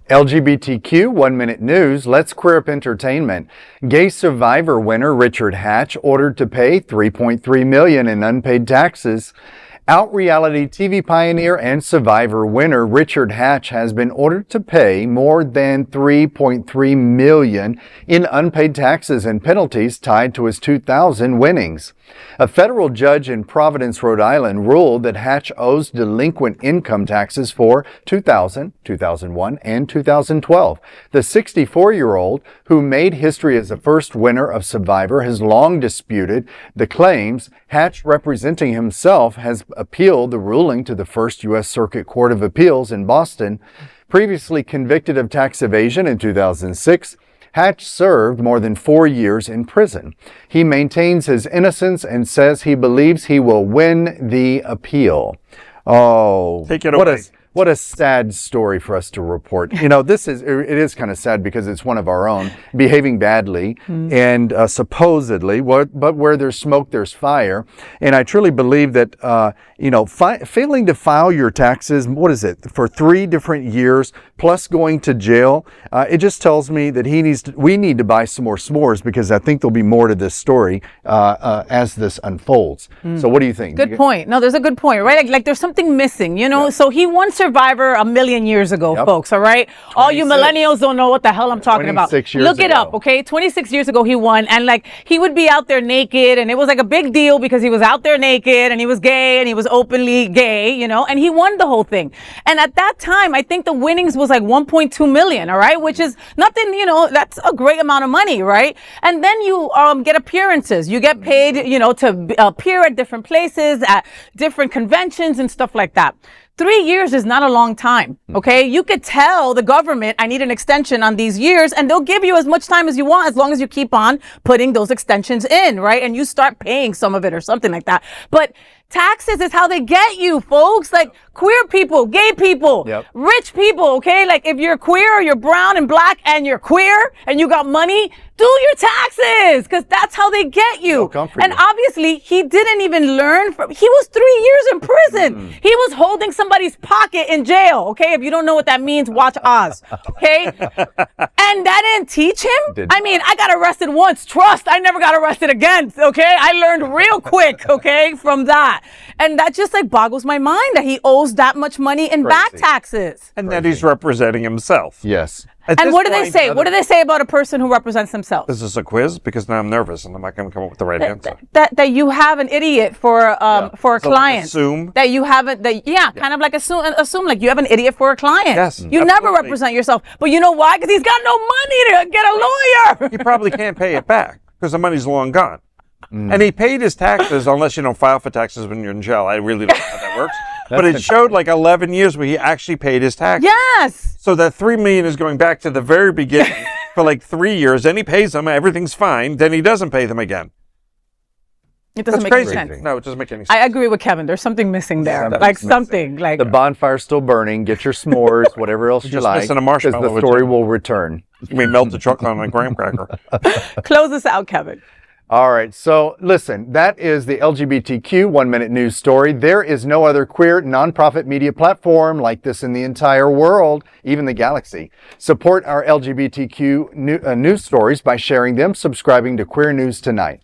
LGBTQ 1 Minute News. Let's queer up entertainment. Gay Survivor winner Richard Hatch ordered to pay $3.3 million in unpaid taxes. Out reality TV pioneer and Survivor winner Richard Hatch has been ordered to pay more than $3.3 million in unpaid taxes and penalties tied to his 2000 winnings. A federal judge in Providence, Rhode Island, ruled that Hatch owes delinquent income taxes for 2000, 2001, and 2012. The 64-year-old, who made history as the first winner of Survivor, has long disputed the claims. Hatch, representing himself, has appealed the ruling to the First U.S. Circuit Court of Appeals in Boston. Previously convicted of tax evasion in 2006, Hatch served more than 4 years in prison. He maintains his innocence and says he believes he will win the appeal. Oh, take it away. What a sad story for us to report. You know, it is kind of sad because it's one of our own behaving badly and supposedly, but where there's smoke, there's fire. And I truly believe that, failing to file your taxes, for 3 different years, plus going to jail, it just tells me that we need to buy some more s'mores, because I think there'll be more to this story as this unfolds. So what do you think? Good point. No, there's a good point, right? Like there's something missing, you know? Yeah. So he won Survivor a million years ago, folks, all right? All you millennials don't know what the hell I'm talking about. Look it up, okay? 26 years ago he won, and like he would be out there naked, and it was like a big deal because he was out there naked and he was gay and he was openly gay, you know, and he won the whole thing. And at that time, I think the winnings was like 1.2 million, all right? Which is nothing, you know, that's a great amount of money, right? And then you get appearances. You get paid, you know, to appear at different places, at different conventions and stuff like that. 3 years is not a long time, okay? You could tell the government, I need an extension on these years, and they'll give you as much time as you want, as long as you keep on putting those extensions in, right? And you start paying some of it or something like that. But taxes is how they get you, folks. Like queer people, gay people, rich people, okay? Like if you're queer or you're brown and black and you're queer and you got money, do your taxes, because that's how they get you. And obviously, he didn't even learn he was 3 years in prison. He was holding somebody's pocket in jail, okay? If you don't know what that means, watch Oz, okay? And that didn't teach him? I mean, I got arrested once. Trust, I never got arrested again, okay? I learned real quick, okay, from that. And that just like boggles my mind that he owes that much money in back taxes. And that he's representing himself. Yes. And what do they say? What do they say about a person who represents themselves? This is a quiz, because now I'm nervous and I'm not going to come up with the right answer. That you have an idiot for a client. Like assume that you haven't. Kind of like assume like you have an idiot for a client. Yes, you never represent yourself, but you know why? Because he's got no money to get a lawyer. He probably can't pay it back because the money's long gone. And he paid his taxes, unless you don't file for taxes when you're in jail. I really don't know how that works. But it showed like 11 years where he actually paid his taxes. Yes. So that $3 million is going back to the very beginning for like 3 years. Then he pays them, everything's fine. Then he doesn't pay them again. It doesn't make any sense. No, it doesn't make any sense. I agree with Kevin. There's something missing there. Like something. Like the bonfire's still burning. Get your s'mores, whatever else you like. Missing a marshmallow. Because the story will return. We melt the chocolate on a graham cracker. Close us out, Kevin. All right, so listen, that is the LGBTQ 1 Minute News story. There is no other queer nonprofit media platform like this in the entire world, even the galaxy. Support our LGBTQ news stories by sharing them, subscribing to Queer News Tonight.